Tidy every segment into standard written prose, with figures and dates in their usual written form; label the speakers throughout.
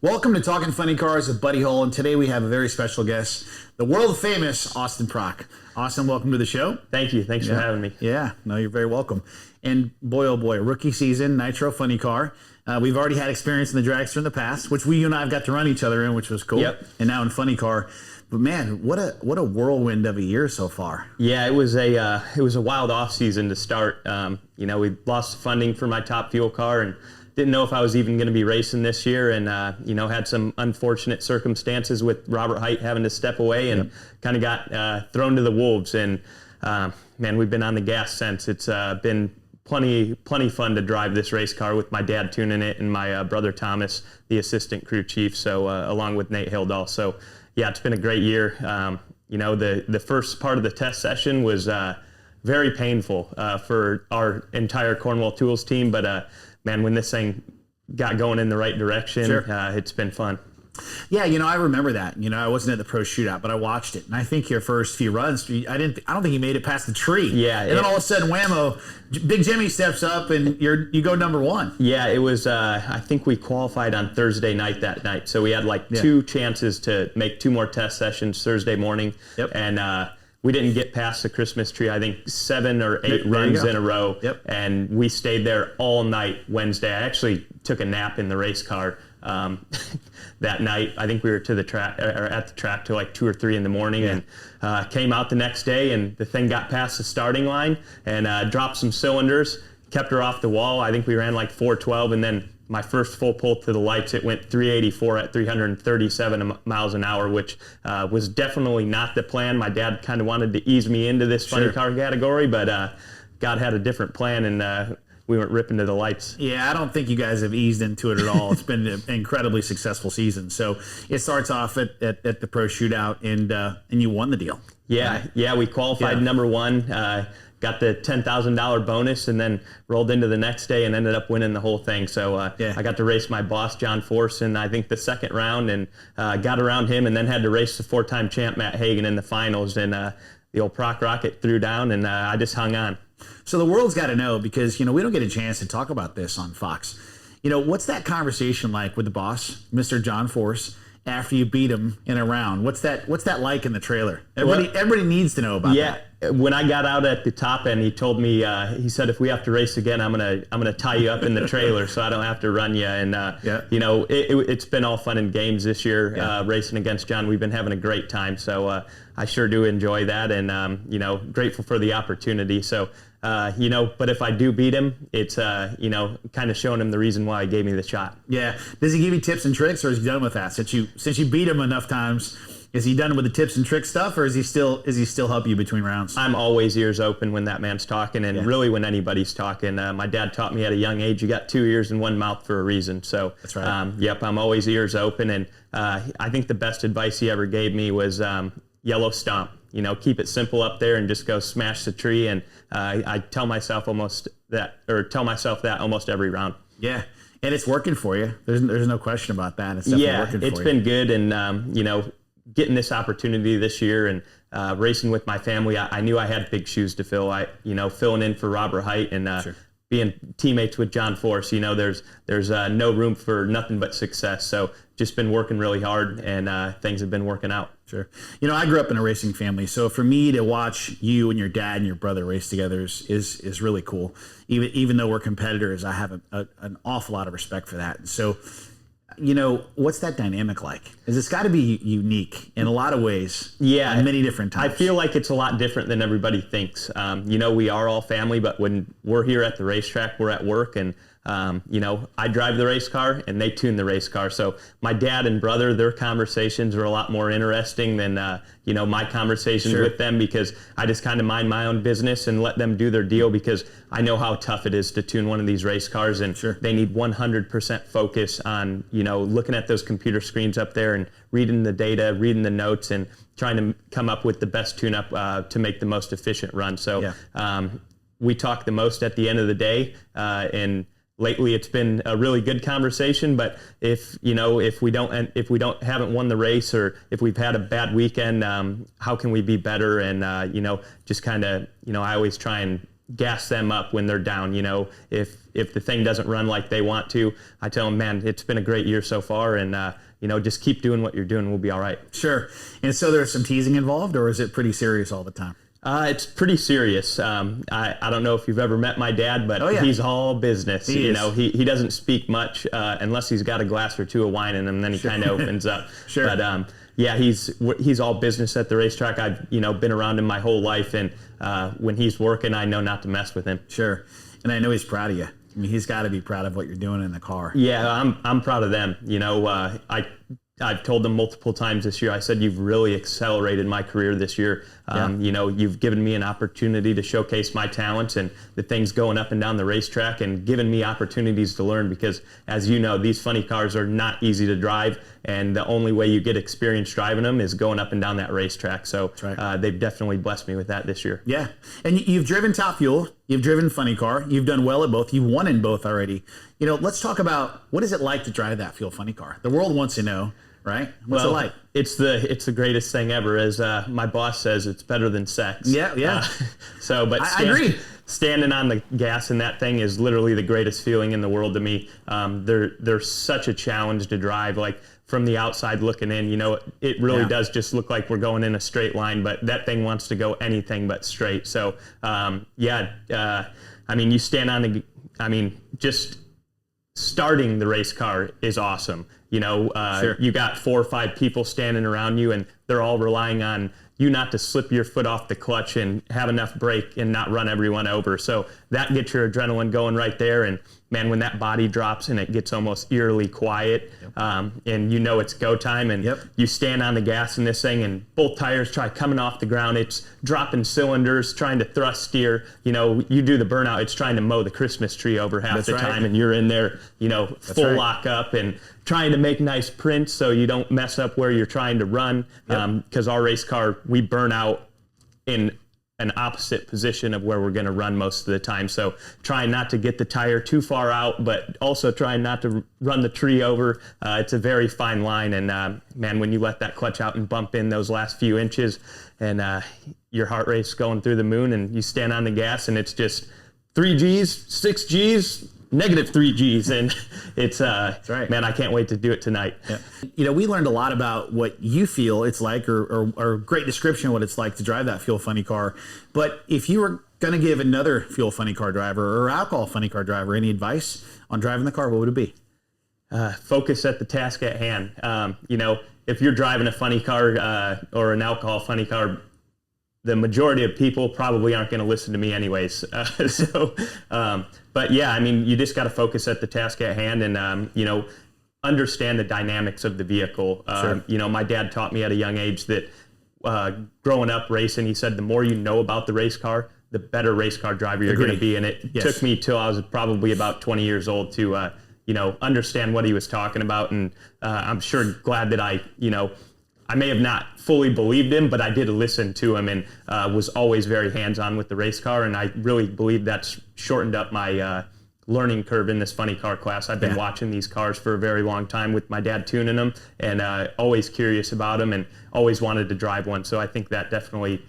Speaker 1: Welcome to Talking Funny Cars with Buddy Hole, and today we have a very special guest, the world famous Austin Prock. Austin, welcome to the show.
Speaker 2: Thank you. Thanks for having me.
Speaker 1: Yeah, no, you're very welcome. And boy, oh boy, rookie season, nitro funny car. We've already had experience in the Dragster in the past, which you and I have got to run each other in, which was cool.
Speaker 2: Yep.
Speaker 1: And now in funny car. But man, what a whirlwind of a year so far.
Speaker 2: Yeah, it was a wild off season to start. We lost funding for my top fuel car and didn't know if I was even going to be racing this year, and had some unfortunate circumstances with Robert Height having to step away, and kind of got thrown to the wolves. And man, we've been on the gas since. It's been plenty fun to drive this race car with my dad tuning it and my brother Thomas, the assistant crew chief. So along with Nate Hildahl. So yeah, it's been a great year. The first part of the test session was very painful for our entire Cornwall Tools team, but man, when this thing got going in the right direction, it's been fun.
Speaker 1: Yeah, I remember that. I wasn't at the pro shootout, but I watched it, and I think your first few runs, I don't think you made it past the tree.
Speaker 2: Yeah,
Speaker 1: and then all of a sudden, whammo! Big Jimmy steps up, and you go number one.
Speaker 2: Yeah, it was. I think we qualified on Thursday night that night, so we had two chances to make two more test sessions Thursday morning, and we didn't get past the Christmas tree. I think 7 or 8 runs in a row, and we stayed there all night Wednesday. I actually took a nap in the race car that night. I think we were to the track or at the track till like 2 or 3 in the morning, and came out the next day, and the thing got past the starting line and dropped some cylinders, kept her off the wall. I think we ran like 412, and then my first full pull to the lights, it went 384 at 337 miles an hour, which was definitely not the plan. My dad kind of wanted to ease me into this funny car category, but God had a different plan, and we went ripping to the lights.
Speaker 1: Yeah, I don't think you guys have eased into it at all. It's been an incredibly successful season. So it starts off at the pro shootout, and you won the deal.
Speaker 2: Yeah, we qualified number one. Got the $10,000 bonus, and then rolled into the next day and ended up winning the whole thing. So I got to race my boss, John Force, in I think the second round, and got around him, and then had to race the 4-time champ, Matt Hagan, in the finals. And the old Prock rocket threw down, and I just hung on.
Speaker 1: So the world's got to know, because, we don't get a chance to talk about this on Fox. What's that conversation like with the boss, Mr. John Force, after you beat him in a round? What's that like in the trailer? Everybody needs to know about that.
Speaker 2: Yeah, when I got out at the top end, he told me, he said, if we have to race again, I'm gonna tie you up in the trailer so I don't have to run you. And it's been all fun and games this year, racing against John. We've been having a great time, so I sure do enjoy that, and grateful for the opportunity. So but if I do beat him, it's kind of showing him the reason why he gave me the shot.
Speaker 1: Yeah. Does he give you tips and tricks, or is he done with that? Since you beat him enough times, is he done with the tips and trick stuff, or is he still help you between rounds?
Speaker 2: I'm always ears open when that man's talking, and really when anybody's talking. My dad taught me at a young age, you got 2 ears and 1 mouth for a reason. So
Speaker 1: that's right.
Speaker 2: I'm always ears open, and I think the best advice he ever gave me was yellow stomp. Keep it simple up there and just go smash the tree. And I tell myself that almost every round.
Speaker 1: Yeah, and it's working for you. There's no question about that. It's definitely working for you.
Speaker 2: It's been good, and getting this opportunity this year and racing with my family, I knew I had big shoes to fill. Filling in for Robert Height and being teammates with John Force, there's no room for nothing but success. So just been working really hard, and things have been working out.
Speaker 1: Sure. I grew up in a racing family, so for me to watch you and your dad and your brother race together is really cool. Even though we're competitors, I have an awful lot of respect for that. And so, what's that dynamic like? Because it's got to be unique in a lot of ways.
Speaker 2: Yeah,
Speaker 1: in many different times.
Speaker 2: I feel like it's a lot different than everybody thinks. We are all family, but when we're here at the racetrack, we're at work, and I drive the race car and they tune the race car. So my dad and brother, their conversations are a lot more interesting than, my conversations with them, because I just kind of mind my own business and let them do their deal, because I know how tough it is to tune one of these race cars, and they need 100% focus on, looking at those computer screens up there and reading the data, reading the notes, and trying to come up with the best tune-up to make the most efficient run. So we talk the most at the end of the day, and lately it's been a really good conversation, but if we haven't won the race, or if we've had a bad weekend, how can we be better? And just kind of, I always try and gas them up when they're down. You know, if the thing doesn't run like they want to, I tell them, man, it's been a great year so far, and you know, just keep doing what you're doing. We'll be all right.
Speaker 1: Sure. And so there's some teasing involved, or is it pretty serious all the time?
Speaker 2: It's pretty serious. I don't know if you've ever met my dad, but he's all business.
Speaker 1: He
Speaker 2: he doesn't speak much unless he's got a glass or two of wine in him, then he kind of opens up.
Speaker 1: Sure.
Speaker 2: But yeah, he's all business at the racetrack. I've been around him my whole life, and when he's working, I know not to mess with him.
Speaker 1: Sure. And I know he's proud of you. I mean, he's got to be proud of what you're doing in the car.
Speaker 2: Yeah, I'm proud of them. I've told them multiple times this year, I said, you've really accelerated my career this year. You've given me an opportunity to showcase my talents and the things going up and down the racetrack, and given me opportunities to learn, because as you know, these funny cars are not easy to drive, and the only way you get experience driving them is going up and down that racetrack. So they've definitely blessed me with that this year.
Speaker 1: Yeah. And you've driven Top Fuel, you've driven Funny Car, you've done well at both, you've won in both already. You know, let's talk about, what is it like to drive that Fuel Funny Car? The world wants to know. Right? What's it like?
Speaker 2: It's the greatest thing ever. As my boss says, it's better than sex.
Speaker 1: Yeah.
Speaker 2: I agree. Standing on the gas in that thing is literally the greatest feeling in the world to me. They're such a challenge to drive. Like, from the outside looking in, it really does just look like we're going in a straight line, but that thing wants to go anything but straight. So, you stand on just starting the race car is awesome.
Speaker 1: Sure.
Speaker 2: You got 4 or 5 people standing around you, and they're all relying on you not to slip your foot off the clutch and have enough brake and not run everyone over. So that gets your adrenaline going right there. And man, when that body drops and it gets almost eerily quiet, and it's go time, and you stand on the gas in this thing, and both tires try coming off the ground. It's dropping cylinders, trying to thrust steer. You do the burnout, it's trying to mow the Christmas tree over half the time, and you're in there, full lock up and trying to make nice prints so you don't mess up where you're trying to run. Because our race car, we burn out in an opposite position of where we're going to run most of the time. So trying not to get the tire too far out, but also trying not to run the tree over. It's a very fine line. And man, when you let that clutch out and bump in those last few inches, and your heart rate's going through the moon, and you stand on the gas, and it's just 3 Gs, 6 Gs, negative 3 Gs, and it's man, I can't wait to do it tonight.
Speaker 1: We learned a lot about what you feel it's like, or great description of what it's like to drive that Fuel Funny Car. But if you were going to give another Fuel Funny Car driver or alcohol funny car driver any advice on driving the car, what would it be?
Speaker 2: Focus at the task at hand. If you're driving a funny car or an alcohol funny car, the majority of people probably aren't going to listen to me anyways. But yeah, you just got to focus at the task at hand, and, understand the dynamics of the vehicle.
Speaker 1: Sure.
Speaker 2: My dad taught me at a young age that growing up racing, he said, the more you know about the race car, the better race car driver you're going to be. And it took me till I was probably about 20 years old to, understand what he was talking about. And I'm sure glad that I may have not fully believed him, but I did listen to him, and was always very hands-on with the race car. And I really believe that's shortened up my learning curve in this funny car class. I've been watching these cars for a very long time with my dad tuning them, and always curious about them, and always wanted to drive one. So I think that definitely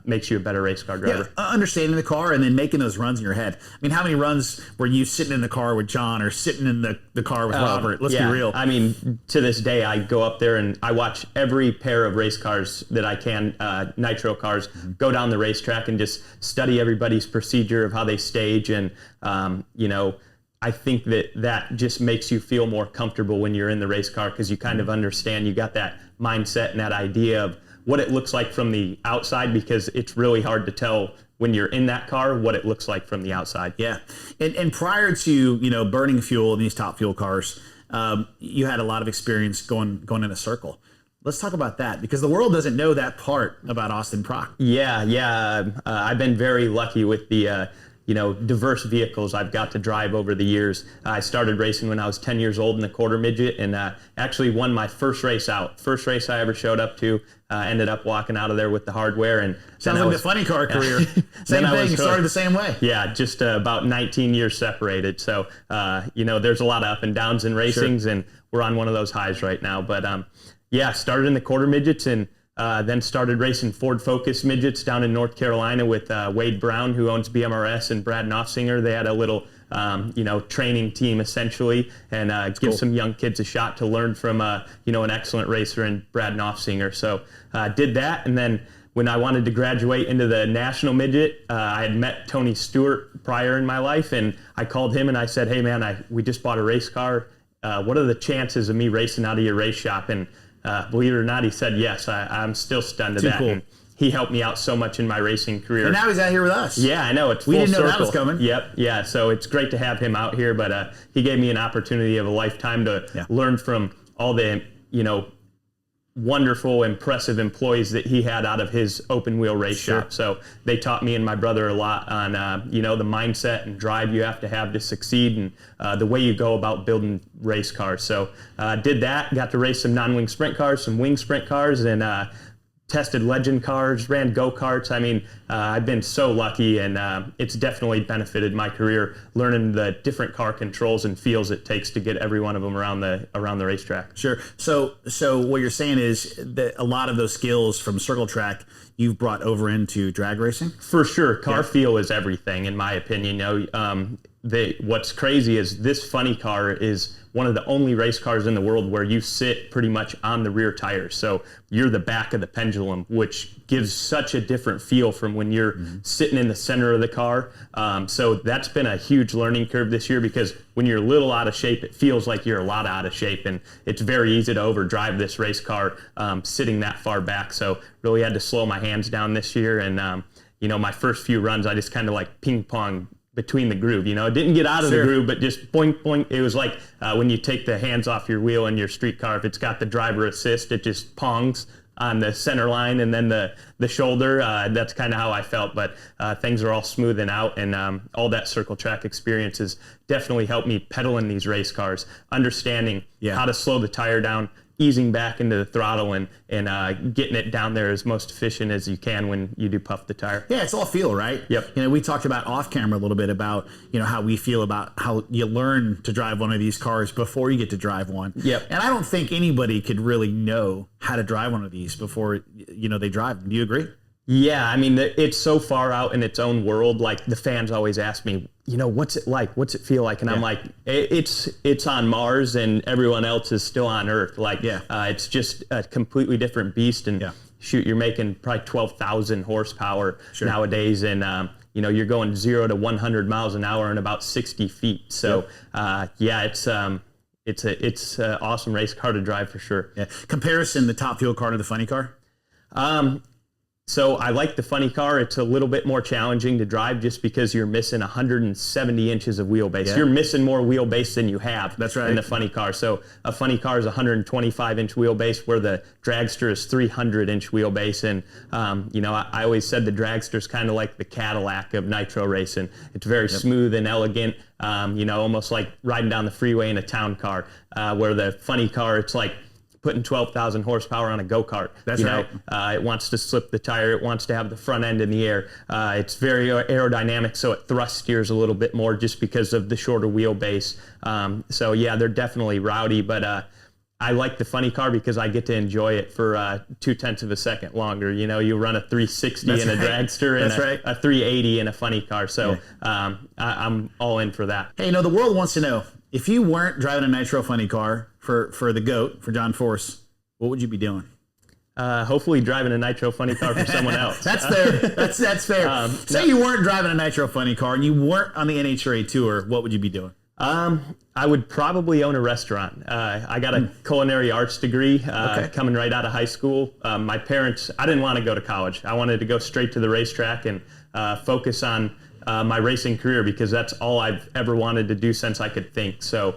Speaker 2: makes you a better race car driver.
Speaker 1: Understanding the car and then making those runs in your head. How many runs were you sitting in the car with John or sitting in the car with Robert? Let's be real.
Speaker 2: To this day, I go up there and I watch every pair of race cars that I can, nitro cars, go down the racetrack and just study everybody's procedure of how they stage. And, I think that just makes you feel more comfortable when you're in the race car, because you kind of understand, you got that mindset and that idea of what it looks like from the outside, because it's really hard to tell when you're in that car what it looks like from the outside.
Speaker 1: Yeah. And prior to, burning fuel in these Top Fuel cars, you had a lot of experience going in a circle. Let's talk about that, because the world doesn't know that part about Austin Prock.
Speaker 2: Yeah. I've been very lucky with the diverse vehicles I've got to drive over the years. I started racing when I was 10 years old in the quarter midget, and actually won my first race out. First race I ever showed up to. Ended up walking out of there with the hardware. And
Speaker 1: sounds like the funny car career. Same thing, started the same way.
Speaker 2: Yeah, just about 19 years separated. So, there's a lot of up and downs in racings, and we're on one of those highs right now. But started in the quarter midgets, and then started racing Ford Focus midgets down in North Carolina with Wade Brown, who owns BMRS, and Brad Knopfsinger. They had a little training team essentially, and give some young kids a shot to learn from an excellent racer in Brad Knopfsinger. So did that, and then when I wanted to graduate into the national midget, I had met Tony Stewart prior in my life, and I called him and I said, "Hey man, we just bought a race car. What are the chances of me racing out of your race shop?" And believe it or not, he said yes. I'm still stunned to that. Cool. And he helped me out so much in my racing career.
Speaker 1: And now he's out here with us.
Speaker 2: Yeah, I know. It's full
Speaker 1: We didn't know
Speaker 2: circle.
Speaker 1: that was coming.
Speaker 2: Yep. Yeah. So it's great to have him out here, but he gave me an opportunity of a lifetime to learn from all the wonderful, impressive employees that he had out of his open wheel race shop. So they taught me and my brother a lot on, the mindset and drive you have to succeed, and the way you go about building race cars. So did that, got to race some non-wing sprint cars, some wing sprint cars, and tested legend cars, ran go-karts. I mean, I've been so lucky, and it's definitely benefited my career learning the different car controls and feels it takes to get every one of them around the racetrack.
Speaker 1: Sure. So what you're saying is that a lot of those skills from circle track you've brought over into drag racing?
Speaker 2: For sure. Car feel is everything, in my opinion. What's crazy is this funny car is one of the only race cars in the world where you sit pretty much on the rear tires. So you're the back of the pendulum, which gives such a different feel from when you're sitting in the center of the car. So that's been a huge learning curve this year, because when you're a little out of shape, it feels like you're a lot out of shape, and it's very easy to overdrive this race car sitting that far back. So really had to slow my hands down this year, and my first few runs, I just kind of like ping pong between the groove. It didn't get out of the groove, but just boink, boink. It was like when you take the hands off your wheel in your street car, if it's got the driver assist, it just pongs on the center line and then the shoulder. That's kind of how I felt, but things are all smoothing out, and all that circle track experience has definitely helped me pedal in these race cars, understanding how to slow the tire down, easing back into the throttle, and getting it down there as most efficient as you can when you do puff the tire.
Speaker 1: Yeah, it's all feel, right?
Speaker 2: Yep.
Speaker 1: We talked about off camera a little bit about, how we feel about how you learn to drive one of these cars before you get to drive one.
Speaker 2: Yep.
Speaker 1: And I don't think anybody could really know how to drive one of these before, they drive. Do you agree?
Speaker 2: Yeah, I mean, it's so far out in its own world. Like, the fans always ask me, what's it like? What's it feel like? And I'm like, it's on Mars and everyone else is still on Earth. Like, it's just a completely different beast. And shoot, you're making probably 12,000 horsepower nowadays. And, you're going 0 to 100 miles an hour in about 60 feet. So, it's an awesome race car to drive for sure.
Speaker 1: Yeah. Comparison, the top fuel car to the funny car?
Speaker 2: So I like the funny car. It's a little bit more challenging to drive just because you're missing 170 inches of wheelbase. Yeah. You're missing more wheelbase than you have.
Speaker 1: That's right.
Speaker 2: In the funny car. So a funny car is 125-inch wheelbase, where the Dragster is 300-inch wheelbase. And, I always said the Dragster is kind of like the Cadillac of nitro racing. It's very smooth and elegant, almost like riding down the freeway in a town car, where the funny car, it's like putting 12,000 horsepower on a go-kart.
Speaker 1: That's right.
Speaker 2: It wants to slip the tire. It wants to have the front end in the air. It's very aerodynamic, so it thrust steers a little bit more just because of the shorter wheelbase. They're definitely rowdy, but I like the funny car because I get to enjoy it for 0.2 of a second longer. You run a 360 in a Dragster and a 380 in a funny car. So I'm all in for that.
Speaker 1: Hey, the world wants to know, if you weren't driving a nitro funny car for the GOAT, for John Force, what would you be doing?
Speaker 2: Hopefully driving a nitro funny car for someone else.
Speaker 1: That's fair. That's fair. Say you weren't driving a nitro funny car and you weren't on the NHRA tour, what would you be doing?
Speaker 2: I would probably own a restaurant. I got a culinary arts degree coming right out of high school. My parents, I didn't want to go to college. I wanted to go straight to the racetrack and focus on my racing career, because that's all I've ever wanted to do since I could think. So,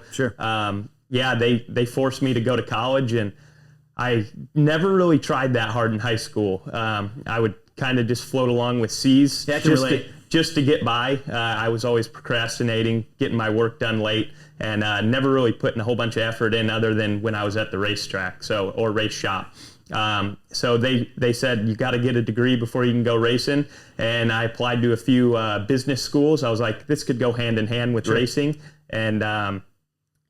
Speaker 2: they forced me to go to college, and I never really tried that hard in high school. I would kind of just float along with C's just to get by. I was always procrastinating, getting my work done late, and never really putting a whole bunch of effort in other than when I was at the racetrack or race shop. So they said, you got to get a degree before you can go racing. And I applied to a few business schools. I was like, this could go hand in hand with racing, and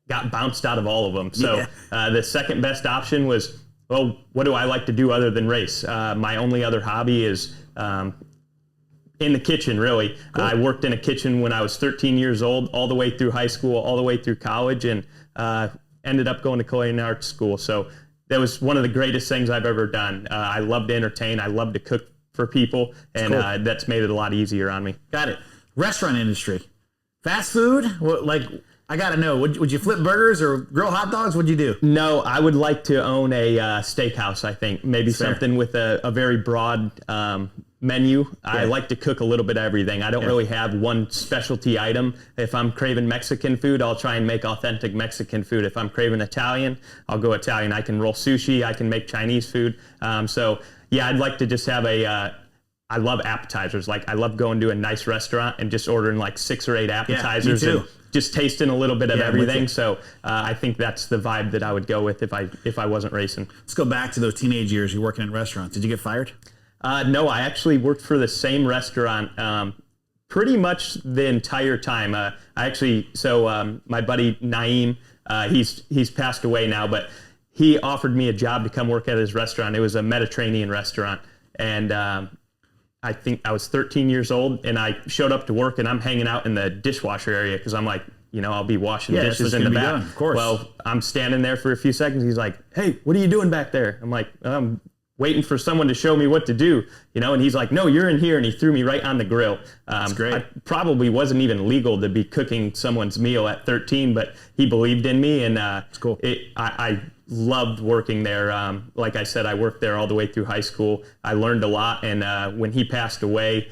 Speaker 2: got bounced out of all of them. So the second best option was Well, what do I like to do other than race? My only other hobby is in the kitchen, really. Cool. I worked in a kitchen when I was 13 years old, all the way through high school, all the way through college, and ended up going to culinary arts school. So that was one of the greatest things I've ever done. I love to entertain. I love to cook for people, and cool. That's made it a lot easier on me.
Speaker 1: Got it. Restaurant industry. Fast food? Like, I got to know, would you flip burgers or grill hot dogs? What'd you do?
Speaker 2: No, I would like to own a steakhouse, I think. Maybe something with a very broad menu. Yeah. I like to cook a little bit of everything. I don't really have one specialty item. If I'm craving Mexican food, I'll try and make authentic Mexican food. If I'm craving Italian, I'll go Italian. I can roll sushi. I can make Chinese food. So, yeah, I'd like to just have I love appetizers. Like, I love going to a nice restaurant and just ordering like 6 or 8 appetizers.
Speaker 1: Yeah, me too.
Speaker 2: And just tasting a little bit of everything. So I think that's the vibe that I would go with if I wasn't racing.
Speaker 1: Let's go back to those teenage years. You're working in restaurants. Did you get fired?
Speaker 2: No, I actually worked for the same restaurant pretty much the entire time. My buddy Naeem, he's passed away now, but he offered me a job to come work at his restaurant. It was a Mediterranean restaurant, and I think I was 13 years old, and I showed up to work, and I'm hanging out in the dishwasher area because I'm like, I'll be washing dishes in the back.
Speaker 1: Done, of course.
Speaker 2: Well, I'm standing there for a few seconds. He's like, "Hey, what are you doing back there?" I'm like, "I'm waiting for someone to show me what to do," and he's like, "No, you're in here," and he threw me right on the grill.
Speaker 1: That's great.
Speaker 2: I probably wasn't even legal to be cooking someone's meal at 13, but he believed in me, and
Speaker 1: it's cool.
Speaker 2: I loved working there. Like I said, I worked there all the way through high school. I learned a lot, and when he passed away,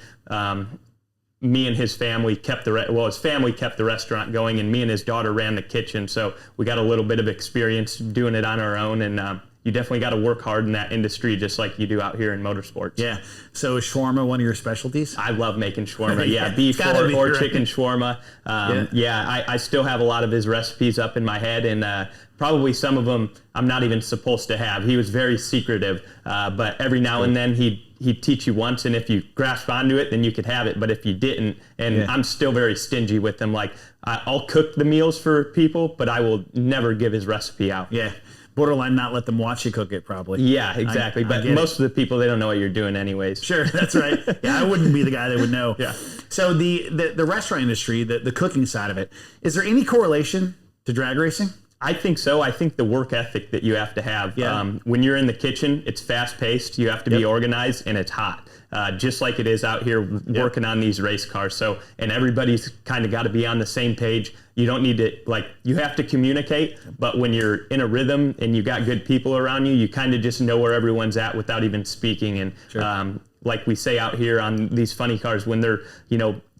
Speaker 2: me and his family his family kept the restaurant going, and me and his daughter ran the kitchen, so we got a little bit of experience doing it on our own, and you definitely got to work hard in that industry just like you do out here in motorsports.
Speaker 1: Yeah. So is shawarma one of your specialties?
Speaker 2: I love making shawarma. Yeah, beef or chicken shawarma. I still have a lot of his recipes up in my head, and probably some of them I'm not even supposed to have. He was very secretive, but every now and then he'd teach you once, and if you grasp onto it, then you could have it. But if you didn't, I'm still very stingy with them. Like, I'll cook the meals for people, but I will never give his recipe out.
Speaker 1: Yeah. Borderline not let them watch you cook it, probably.
Speaker 2: Yeah, exactly. But most of the people, they don't know what you're doing anyways.
Speaker 1: Sure, that's right. Yeah, I wouldn't be the guy that would know.
Speaker 2: Yeah.
Speaker 1: So the restaurant industry, the cooking side of it, is there any correlation to drag racing?
Speaker 2: I think so. I think the work ethic that you have to have. When you're in the kitchen, it's fast-paced. You have to be organized, and it's hot. Just like it is out here working on these race cars. So, and everybody's kind of got to be on the same page. You don't need to, you have to communicate, but when you're in a rhythm and you got good people around you, you kind of just know where everyone's at without even speaking. And like we say out here on these funny cars, when they're,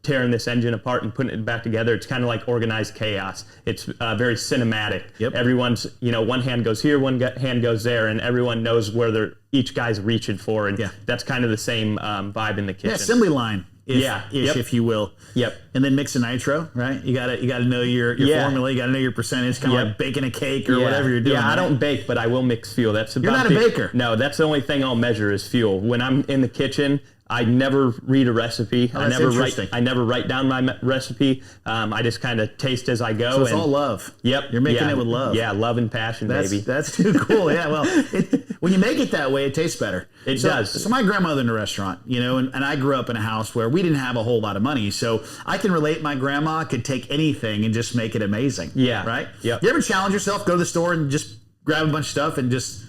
Speaker 2: tearing this engine apart and putting it back together, it's kind of like organized chaos. It's very cinematic. Yep. Everyone's, one hand goes here, one hand goes there, and everyone knows where each guy's reaching for, and that's kind of the same vibe in the kitchen.
Speaker 1: Yeah, assembly line. If you will.
Speaker 2: Yep.
Speaker 1: And then mix a nitro, right? You gotta know your formula. You gotta know your percentage. Kind of like baking a cake or whatever you're doing.
Speaker 2: Yeah, I don't bake, but I will mix fuel.
Speaker 1: You're not a baker.
Speaker 2: No, that's the only thing I'll measure is fuel. When I'm in the kitchen, I never read a recipe.
Speaker 1: I
Speaker 2: never write down my recipe. I just kind of taste as I go.
Speaker 1: So it's all love.
Speaker 2: Yep.
Speaker 1: You're making it with love.
Speaker 2: Yeah, love and passion, baby.
Speaker 1: That's too cool. Yeah, well, when you make it that way, it tastes better.
Speaker 2: It does.
Speaker 1: So my grandmother in a restaurant, and I grew up in a house where we didn't have a whole lot of money. So I can relate. My grandma could take anything and just make it amazing.
Speaker 2: Yeah.
Speaker 1: Right?
Speaker 2: Yep.
Speaker 1: You ever challenge yourself, go to the store and just grab a bunch of stuff and just...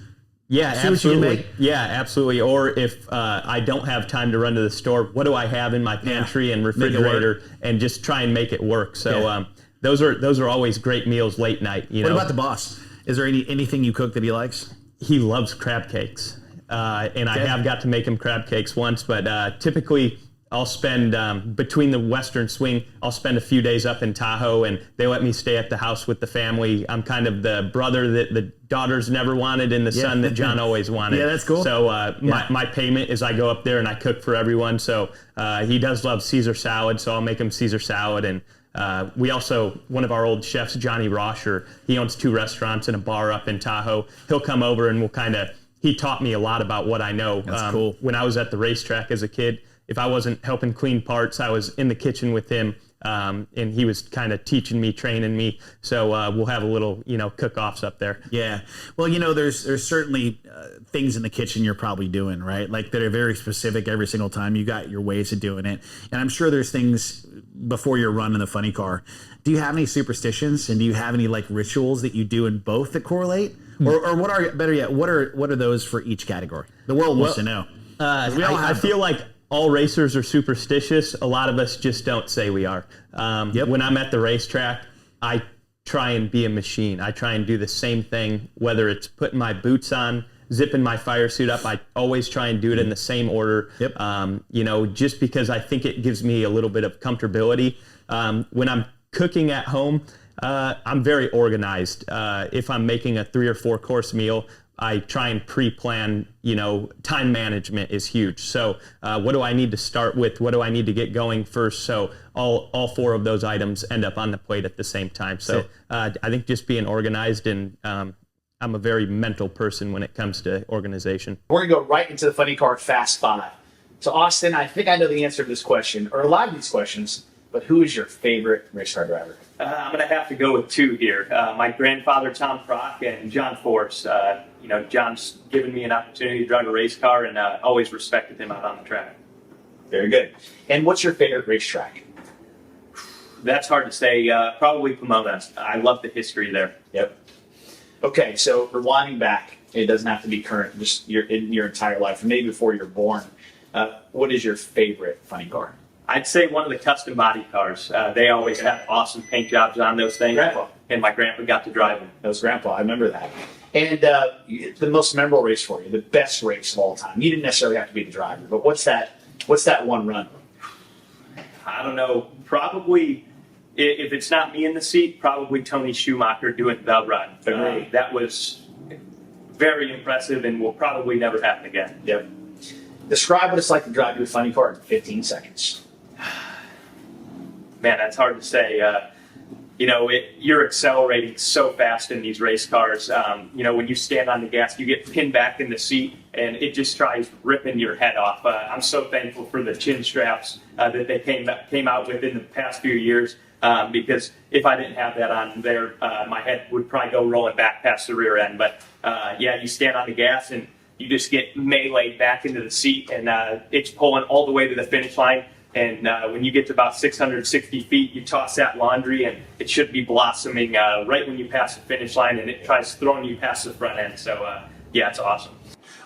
Speaker 2: Yeah, absolutely. Yeah, absolutely. Or if I don't have time to run to the store, what do I have in my pantry and refrigerator, and just try and make it work. So those are always great meals late night.
Speaker 1: What about the boss? Is there anything you cook that he likes?
Speaker 2: He loves crab cakes, and I have got to make him crab cakes once. But typically, I'll spend between the Western Swing, I'll spend a few days up in Tahoe, and they let me stay at the house with the family. I'm kind of the brother that the daughters never wanted and the son that John always wanted.
Speaker 1: Yeah, that's cool.
Speaker 2: So my payment is I go up there and I cook for everyone. So he does love Caesar salad, so I'll make him Caesar salad. And we also, one of our old chefs, Johnny Rosher, he owns 2 restaurants and a bar up in Tahoe. He'll come over and he taught me a lot about what I know.
Speaker 1: That's cool.
Speaker 2: When I was at the racetrack as a kid, if I wasn't helping clean parts, I was in the kitchen with him and he was kind of teaching me, training me. So we'll have a little, cook-offs up there.
Speaker 1: Yeah. Well, there's certainly things in the kitchen you're probably doing, right? Like that are very specific every single time. You got your ways of doing it. And I'm sure there's things before you're running the funny car. Do you have any superstitions, and do you have any like rituals that you do in both that correlate? Or what are, better yet, what are those for each category? The world wants to know.
Speaker 2: I feel like all racers are superstitious. A lot of us just don't say we are. When I'm at the racetrack, I try and be a machine. I try and do the same thing, whether it's putting my boots on, zipping my fire suit up. I always try and do it in the same order. Just because I think it gives me a little bit of comfortability. When I'm cooking at home, I'm very organized. If I'm making a 3 or 4 course meal, I try and pre-plan, time management is huge. So what do I need to start with? What do I need to get going first? So all 4 of those items end up on the plate at the same time. So I think just being organized, and I'm a very mental person when it comes to organization.
Speaker 3: We're going to go right into the Funny Car Fast 5. So Austin, I think I know the answer to this question, or a lot of these questions, but who is your favorite race car driver?
Speaker 4: I'm going to have to go with 2 here. My grandfather, Tom Prock, and John Force. John's given me an opportunity to drive a race car, and always respected him out on the track.
Speaker 3: Very good. And what's your favorite racetrack?
Speaker 4: That's hard to say. Probably Pomona. I love the history there.
Speaker 3: Yep. Okay, so rewinding back, it doesn't have to be current, just in your entire life, or maybe before you're born. What is your favorite funny car?
Speaker 4: I'd say one of the custom body cars. They always have awesome paint jobs on those things.
Speaker 3: Grandpa.
Speaker 4: And my grandpa got to drive them.
Speaker 3: That was Grandpa. I remember that. And the most memorable race for you, the best race of all time. You didn't necessarily have to be the driver, but what's that one run?
Speaker 4: I don't know. Probably, if it's not me in the seat, probably Tony Schumacher doing the run. That was very impressive and will probably never happen again.
Speaker 3: Yep. Describe what it's like to drive your funny car in 15 seconds.
Speaker 4: Man, that's hard to say. You're accelerating so fast in these race cars. When you stand on the gas, you get pinned back in the seat, and it just tries ripping your head off. I'm so thankful for the chin straps that they came out with in the past few years, because if I didn't have that on there, my head would probably go rolling back past the rear end. But you stand on the gas, and you just get meleeed back into the seat, and it's pulling all the way to the finish line. And when you get to about 660 feet, you toss that laundry, and it should be blossoming right when you pass the finish line, and it tries throwing you past the front end. So, it's awesome.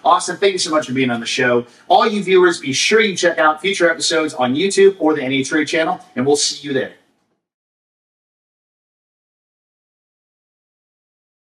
Speaker 3: Austin, thank you so much for being on the show. All you viewers, be sure you check out future episodes on YouTube or the NHRA channel, and we'll see you there.